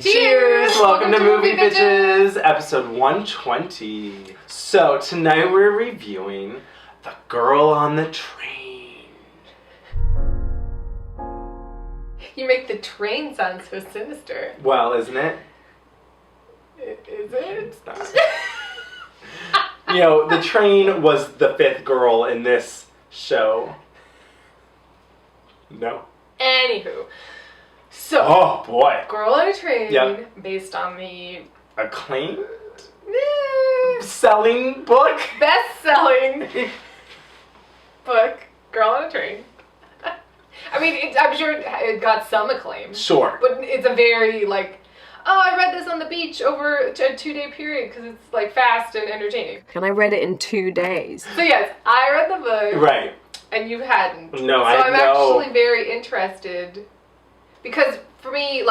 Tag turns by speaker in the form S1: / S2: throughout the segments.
S1: Cheers! Welcome to MovieBitches, episode 120. So, tonight we're reviewing The Girl on the Train.
S2: You make the train sound so sinister.
S1: Well, isn't it?
S2: Is it?
S1: It's not. You know, the train was the fifth girl in this show. No.
S2: Anywho. So,
S1: Oh, boy.
S2: Girl on a Train,
S1: Yep.
S2: based on the
S1: Acclaimed? Selling book?
S2: best-selling book, Girl on a Train. I mean, I'm sure it got some acclaim.
S1: Sure.
S2: But it's a very, I read this on the beach over a 2-day period because it's, fast and entertaining.
S3: And I read it in 2 days.
S2: So, yes, I read the book.
S1: Right.
S2: And you hadn't.
S1: No,
S2: so
S1: I
S2: I'm
S1: know.
S2: actually very interested. Because for me,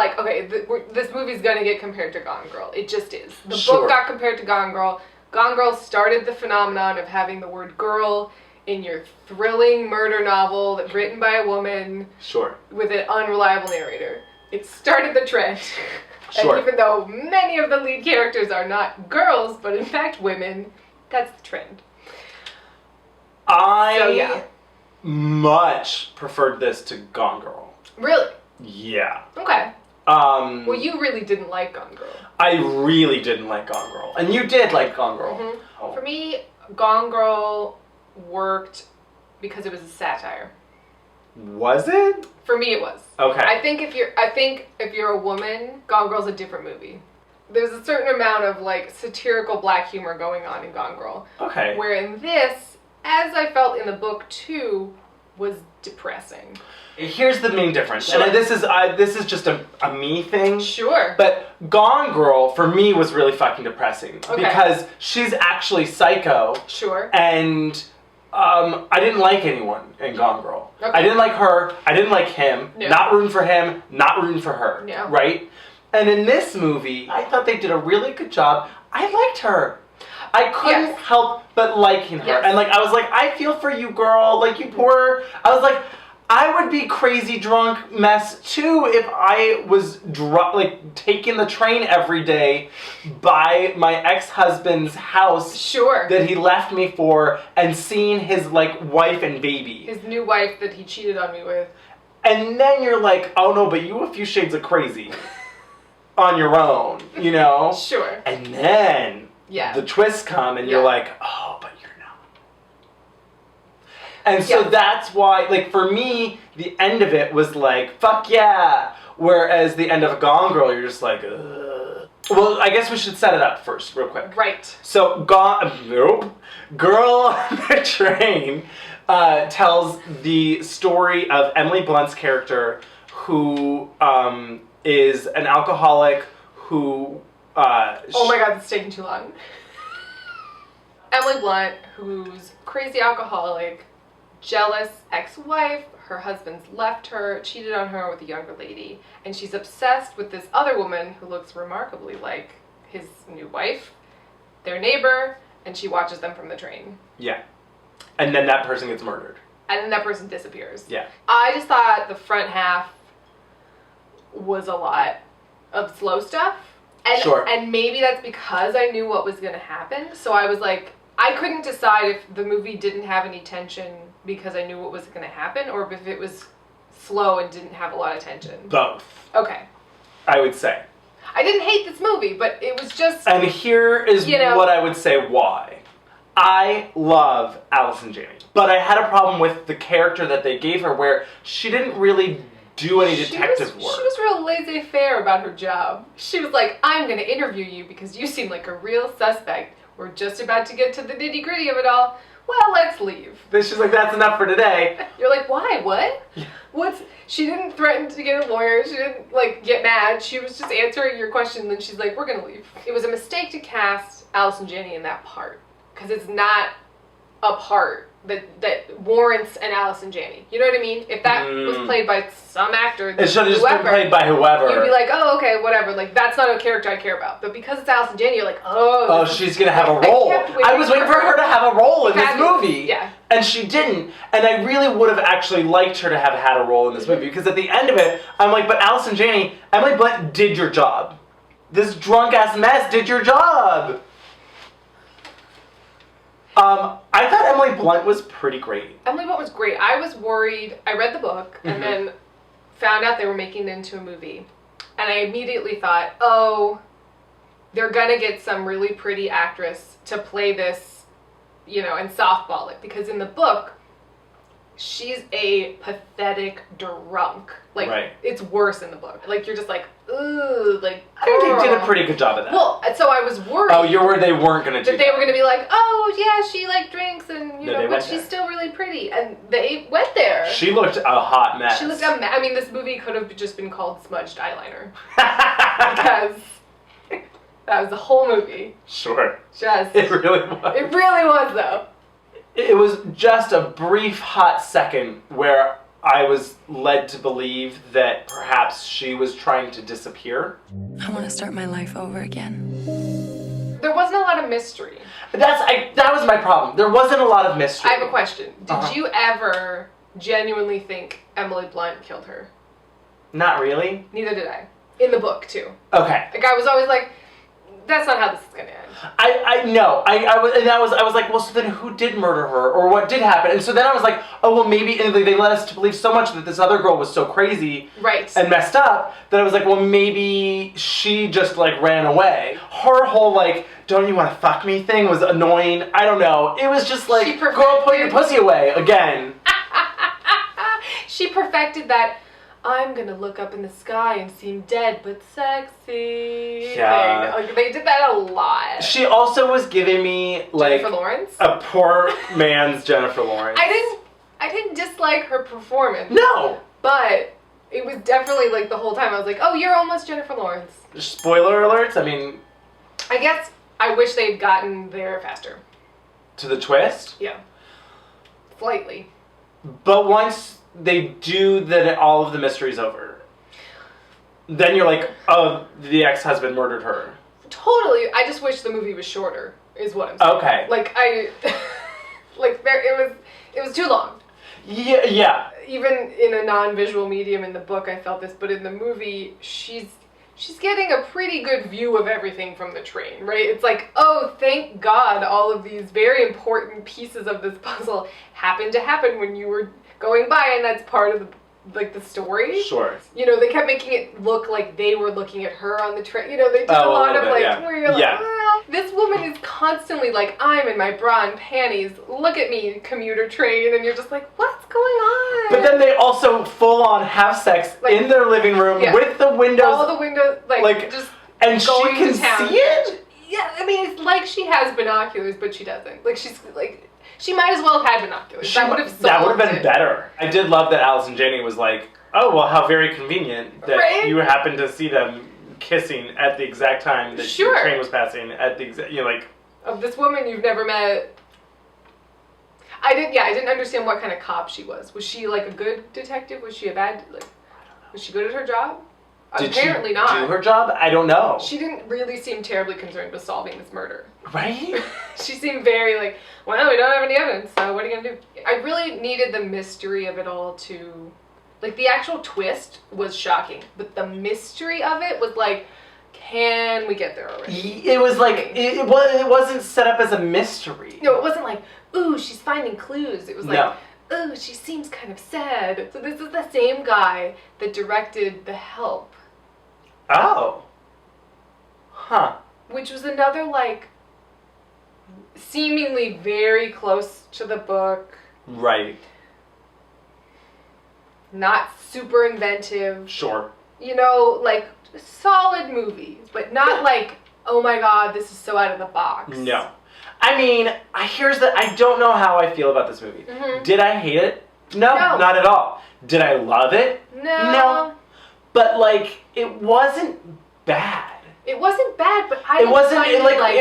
S2: this movie's gonna get compared to Gone Girl. It just is. The
S1: Sure.
S2: book got compared to Gone Girl. Gone Girl started the phenomenon of having the word girl in your thrilling murder novel written by a woman
S1: Sure.
S2: with an unreliable narrator. It started the trend.
S1: Sure.
S2: And even though many of the lead characters are not girls, but in fact women, that's the trend.
S1: I
S2: So, yeah.
S1: much preferred this to Gone Girl.
S2: Really?
S1: Yeah.
S2: Okay. Well, you really didn't like Gone Girl.
S1: I really didn't like Gone Girl. And you did like Gone Girl.
S2: Mhm.
S1: Oh.
S2: For me, Gone Girl worked because it was a satire.
S1: Was it?
S2: For me, it was.
S1: Okay.
S2: I think if you're a woman, Gone Girl's a different movie. There's a certain amount of satirical black humor going on in Gone Girl.
S1: Okay.
S2: Where in this, as I felt in the book too, was depressing.
S1: Here's the main difference.
S2: Sure.
S1: And this is just a me thing.
S2: Sure.
S1: But Gone Girl, for me, was really fucking depressing.
S2: Okay.
S1: Because she's actually psycho.
S2: Sure.
S1: And I didn't like anyone in Gone Girl.
S2: Okay.
S1: I didn't like her. I didn't like him.
S2: No.
S1: Not rooting for him. Not rooting for her.
S2: No.
S1: Right? And in this movie, I thought they did a really good job. I liked her. I couldn't
S2: Yes.
S1: help but liking her.
S2: Yes.
S1: And I was like, I feel for you, girl. You poor... I was like, I would be crazy drunk mess too if I was taking the train every day by my ex-husband's house
S2: Sure.
S1: that he left me for and seeing his wife and baby.
S2: His new wife that he cheated on me with.
S1: And then you're like, oh no, but you a few shades of crazy on your own, you know?
S2: Sure.
S1: And then
S2: Yeah.
S1: the twists come and you're
S2: Yeah.
S1: like, oh, but you're not. And so
S2: Yeah.
S1: that's why, for me, the end of it was fuck yeah. Whereas the end of Gone Girl, you're just like, ugh. Well, I guess we should set it up first, real quick.
S2: Right.
S1: So, Girl on the Train tells the story of Emily Blunt's character, who is an alcoholic who...
S2: Oh my god, it's taking too long. Emily Blunt, who's crazy alcoholic, jealous ex-wife, her husband's left her, cheated on her with a younger lady, and she's obsessed with this other woman who looks remarkably like his new wife, their neighbor, and she watches them from the train.
S1: Yeah. And then that person gets murdered.
S2: And then that person disappears.
S1: Yeah.
S2: I just thought the front half was a lot of slow stuff. And,
S1: Sure.
S2: And maybe that's because I knew what was going to happen. So I was like, I couldn't decide if the movie didn't have any tension because I knew what was going to happen, or if it was slow and didn't have a lot of tension.
S1: Both.
S2: Okay.
S1: I would say.
S2: I didn't hate this movie, but it was just...
S1: And here is what I would say why. I love Allison Janney, but I had a problem with the character that they gave her where she didn't really do any detective work.
S2: She was real laissez-faire about her job. She was like, I'm going to interview you because you seem like a real suspect. We're just about to get to the nitty-gritty of it all. Well, let's leave.
S1: Then she's like, that's enough for today.
S2: You're like, why? What?
S1: Yeah.
S2: She didn't threaten to get a lawyer. She didn't, get mad. She was just answering your question, and then she's like, we're going to leave. It was a mistake to cast Allison Janney in that part because it's not a part that warrants an Allison Janney. You know what I mean? If that was played by some actor,
S1: It should have just been played by whoever.
S2: You'd be like, oh, okay, whatever. That's not a character I care about. But because it's Allison Janney, you're like, oh.
S1: She's going to have a role. I was waiting for her to have a role in this movie.
S2: Yeah.
S1: And she didn't. And I really would have actually liked her to have had a role in this movie. Because at the end of it, I'm like, but Allison Janney, Emily Blunt did your job. This drunk-ass mess did your job. I thought Emily Blunt was pretty great.
S2: Emily Blunt was great. I was worried. I read the book and then found out they were making it into a movie. And I immediately thought, oh, they're going to get some really pretty actress to play this, you know, and softball it. Because in the book, she's a pathetic drunk. Like,
S1: Right.
S2: It's worse in the book. Like, you're just like, ooh, like,
S1: I think they did a pretty good job of that.
S2: Well, so I was worried.
S1: Oh, you're worried they weren't going to do
S2: that. They were going to be like, oh, yeah, she, like, drinks and, you
S1: No, they
S2: know,
S1: went
S2: but she's
S1: there.
S2: still really pretty. And they went there.
S1: She looked a hot mess.
S2: She looked I mean, this movie could have just been called Smudged Eyeliner. Because that was the whole movie.
S1: Sure.
S2: Just.
S1: It really was.
S2: It really was, though.
S1: It was just a brief, hot second where I was led to believe that perhaps she was trying to disappear.
S4: I want to start my life over again.
S2: There wasn't a lot of mystery.
S1: That was my problem. There wasn't a lot of mystery.
S2: I have a question. Did you ever genuinely think Emily Blunt killed her?
S1: Not really.
S2: Neither did I. In the book, too.
S1: Okay.
S2: Like, I was always like, that's not how this is going to end.
S1: I was like, well, so then who did murder her, or what did happen? And so then I was like, oh, well, maybe, and they led us to believe so much that this other girl was so crazy
S2: Right.
S1: and messed up that I was like, well, maybe she just like ran away. Her whole like, don't you want to fuck me thing was annoying. I don't know. It was just like,
S2: She
S1: girl, put your pussy away again.
S2: She perfected that. I'm gonna look up in the sky and seem dead but sexy.
S1: Yeah.
S2: Thing. Like, they did that a lot.
S1: She also was giving me like
S2: Jennifer Lawrence?
S1: a poor man's Jennifer Lawrence.
S2: I didn't dislike her performance.
S1: No.
S2: But it was definitely like the whole time I was like, oh, you're almost Jennifer Lawrence.
S1: Spoiler alerts. I mean,
S2: I guess I wish they'd gotten there faster.
S1: to the twist.
S2: Yeah. Slightly.
S1: But once they do, then all of the mystery's over. Then you're like, oh, the ex-husband murdered her.
S2: Totally. I just wish the movie was shorter, is what I'm saying.
S1: Okay.
S2: Like, it was too long.
S1: Yeah.
S2: Even in a non-visual medium in the book, I felt this, but in the movie, she's getting a pretty good view of everything from the train, right? It's like, oh, thank God all of these very important pieces of this puzzle happened to happen when you were going by, and that's part of the story.
S1: Sure.
S2: You know, they kept making it look like they were looking at her on the train. You know, they did a lot of where you're like, well, this woman is constantly like, I'm in my bra and panties. Look at me, commuter train. And you're just like, what's going on?
S1: But then they also full on have sex in their living room with the windows.
S2: All the windows, just
S1: and she
S2: going
S1: can
S2: to town.
S1: see it?
S2: Yeah, I mean, it's like she has binoculars, but she doesn't. Like, she's like, she might as well have had binoculars. That would have
S1: been better. I did love that Allison Janney was like, oh, well, how very convenient that you happen to see them kissing at the exact time that the train was passing at the exact,
S2: of this woman you've never met. I didn't understand what kind of cop she was. Was she like a good detective? Was she a bad, was she good at her job? Apparently not.
S1: Did she do her job? I don't know.
S2: She didn't really seem terribly concerned with solving this murder.
S1: Right?
S2: She seemed very like, well, we don't have any evidence, so what are you gonna do? I really needed the mystery of it all to, like, the actual twist was shocking, but the mystery of it was like, can we get there already?
S1: It was like, it wasn't set up as a mystery.
S2: No, it wasn't like, ooh, she's finding clues. It was like, ooh, she seems kind of sad. So this is the same guy that directed The Help.
S1: Oh. Huh.
S2: Which was another, like, seemingly very close to the book.
S1: Right.
S2: Not super inventive.
S1: Sure.
S2: You know, like, solid movies, but not like, oh my god, this is so out of the box.
S1: No. I mean, I don't know how I feel about this movie.
S2: Mm-hmm.
S1: Did I hate it? No, not at all. Did I love it?
S2: No.
S1: But, like, it wasn't bad.
S2: It wasn't bad, but
S1: it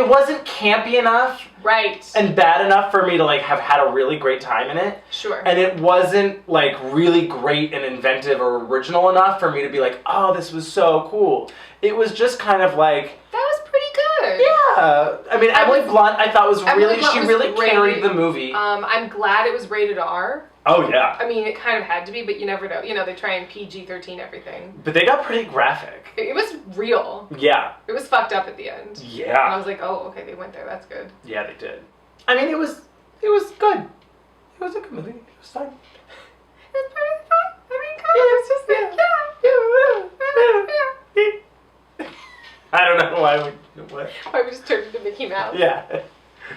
S1: wasn't campy enough.
S2: Right.
S1: And bad enough for me to, like, have had a really great time in it.
S2: Sure.
S1: And it wasn't, like, really great and inventive or original enough for me to be like, oh, this was so cool. It was just kind of like...
S2: That was pretty good.
S1: Yeah. I mean, Emily Blunt, I thought was really... She really
S2: great.
S1: carried the movie.
S2: I'm glad it was rated R.
S1: Oh, yeah.
S2: I mean, it kind of had to be, but you never know. You know, they try and PG-13 everything.
S1: But they got pretty graphic.
S2: It was real.
S1: Yeah.
S2: It was fucked up at the end. And I
S1: Yeah.
S2: was like, oh, okay, they went there. That's good.
S1: Yeah, they did. I mean, it was good. It was a good movie. It was fun.
S2: It's pretty fun. I mean, come on, it's just like,
S1: I don't know why we. What?
S2: I just turned into Mickey Mouse.
S1: Yeah.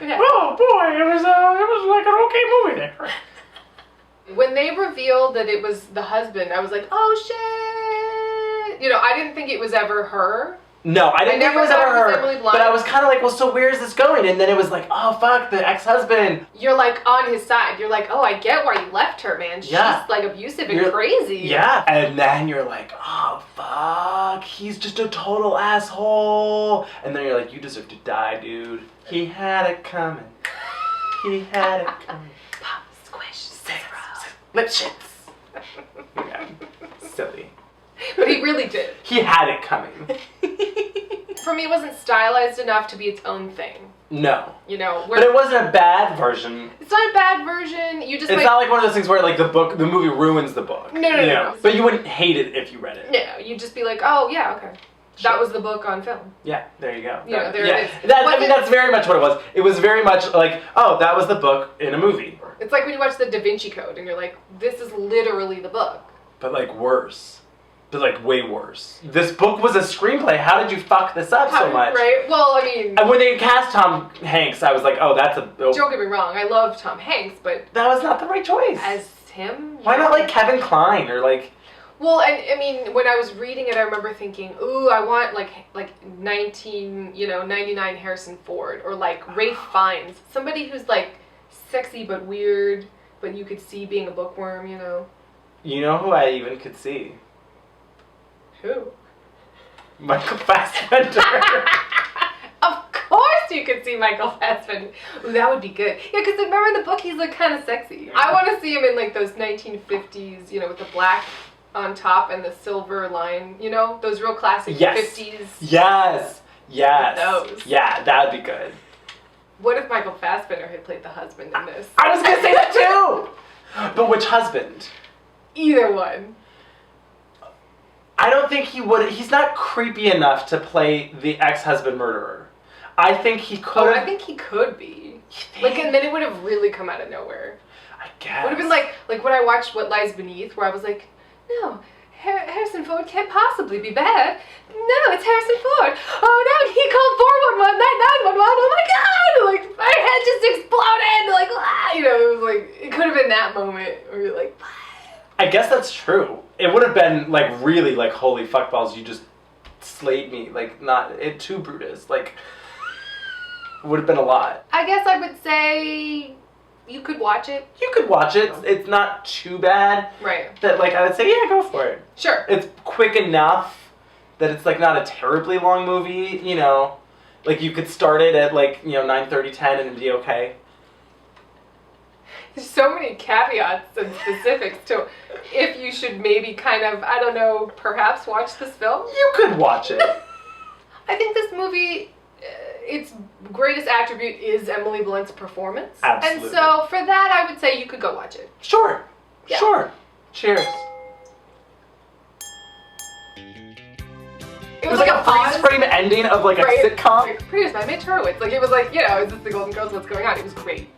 S2: Yeah.
S1: Oh boy, it was like an okay movie there.
S2: When they revealed that it was the husband, I was like, oh shit. You know, I didn't think it was ever her.
S1: No, I didn't think it was
S2: thought
S1: ever
S2: it was
S1: her.
S2: Emily Blunt.
S1: But I was kind of like, well, so where is this going? And then it was like, oh fuck, the ex-husband.
S2: You're like on his side. You're like, oh, I get why you left her, man. She's
S1: Yeah.
S2: like abusive and crazy.
S1: Yeah. And then you're like, oh fuck, he's just a total asshole. And then you're like, you deserve to die, dude. He had it coming. He had it coming.
S2: Pop, squish, scissor.
S1: Lip shits. Yeah. Silly.
S2: But he really did.
S1: He had it coming.
S2: For me, it wasn't stylized enough to be its own thing.
S1: No.
S2: You know,
S1: But it wasn't a bad version.
S2: it's not a bad version. You just
S1: It's
S2: like,
S1: not like one of those things where like the movie ruins the book.
S2: No.
S1: But you wouldn't hate it if you read it.
S2: no, you just be like, oh yeah, okay.
S1: Sure.
S2: That was the book on film.
S1: Yeah, there you go.
S2: You know, there
S1: yeah.
S2: it is.
S1: I mean, that's very much what it was. It was very much like, oh, that was the book in a movie.
S2: It's like when you watch the Da Vinci Code and you're like, this is literally the book.
S1: But like worse. But like way worse. This book was a screenplay. How did you fuck this up so much?
S2: Right? Well, I mean,
S1: And when they cast Tom Hanks, I was like, oh, that's a... Oh,
S2: don't get me wrong, I love Tom Hanks, but
S1: that was not the right choice.
S2: as him,
S1: Why not like Kevin Kline or like...
S2: Well, and I mean, when I was reading it, I remember thinking, ooh, I want like 99 Harrison Ford or like Ralph Fiennes, somebody who's like sexy but weird, but you could see being a bookworm, you know.
S1: You know who I even could see?
S2: Who?
S1: Michael Fassbender.
S2: Of course you could see Michael Fassbender. Ooh, that would be good. Yeah, because remember the book, he's like kind of sexy. I want to see him in like those 1950s, you know, with the black on top and the silver line, you know, those real classic 50s.
S1: Yes.
S2: Those.
S1: Yeah, that'd be good.
S2: What if Michael Fassbender had played the husband in this?
S1: I was gonna say that too! But which husband?
S2: Either one.
S1: I don't think he would. He's not creepy enough to play the ex-husband murderer. I think he could have.
S2: I think he could be. Like, and then it would have really come out of nowhere.
S1: I guess.
S2: Would have been like when I watched What Lies Beneath, where I was like, no, Harrison Ford can't possibly be bad. No, it's Harrison Ford. Oh no, he called 411, 911. Oh my god! Like my head just exploded. Like, ah, you know, it was like it could have been that moment where you're like, what?
S1: I guess that's true. It would have been like really like holy fuckballs. You just slayed me. Like not it too Brutus. Like it would have been a lot.
S2: I guess I would say you could watch it.
S1: You could watch it. It's not too bad.
S2: Right.
S1: That like I would say yeah, go for it.
S2: Sure.
S1: It's quick enough that it's like not a terribly long movie, you know. Like you could start it at like, you know, 9:30, 10 and it'd be okay.
S2: There's so many caveats and specifics to if you should maybe kind of, I don't know, perhaps watch this film.
S1: You could watch it.
S2: I think this movie, its greatest attribute is Emily Blunt's performance.
S1: Absolutely.
S2: And so for that, I would say you could go watch it.
S1: Sure.
S2: Yeah.
S1: Sure. Cheers. It was like a freeze frame ending of like a sitcom.
S2: Like, produced by Mitch Horowitz. Like it was like, you know, is this the Golden Girls? What's going on? It was great.